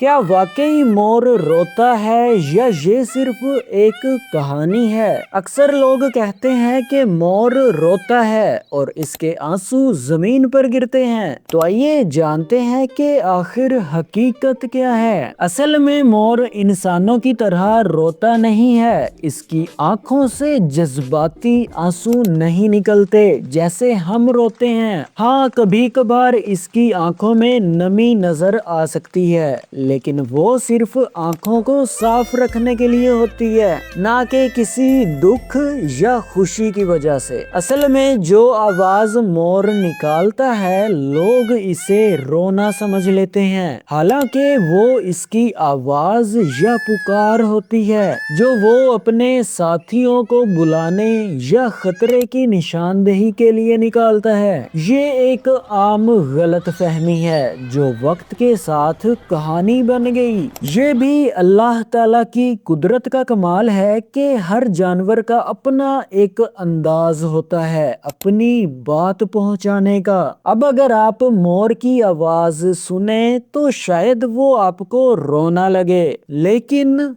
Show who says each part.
Speaker 1: کیا واقعی مور روتا ہے یا یہ صرف ایک کہانی ہے؟ اکثر لوگ کہتے ہیں کہ مور روتا ہے اور اس کے آنسو زمین پر گرتے ہیں۔ تو آئیے جانتے ہیں کہ آخر حقیقت کیا ہے۔ اصل میں مور انسانوں کی طرح روتا نہیں ہے۔ اس کی آنکھوں سے جذباتی آنسو نہیں نکلتے جیسے ہم روتے ہیں۔ ہاں، کبھی کبھار اس کی آنکھوں میں نمی نظر آ سکتی ہے، لیکن وہ صرف آنکھوں کو صاف رکھنے کے لیے ہوتی ہے، نہ کہ کسی دکھ یا خوشی کی وجہ سے۔ اصل میں جو آواز مور نکالتا ہے لوگ اسے رونا سمجھ لیتے ہیں، حالانکہ وہ اس کی آواز یا پکار ہوتی ہے جو وہ اپنے ساتھیوں کو بلانے یا خطرے کی نشاندہی کے لیے نکالتا ہے۔ یہ ایک عام غلط فہمی ہے جو وقت کے ساتھ کہانی بن گئی۔ یہ بھی اللہ تعالیٰ کی قدرت کا کمال ہے کہ ہر جانور کا اپنا ایک انداز ہوتا ہے اپنی بات پہنچانے کا۔ اب اگر آپ مور کی آواز سنیں تو شاید وہ آپ کو رونا لگے، لیکن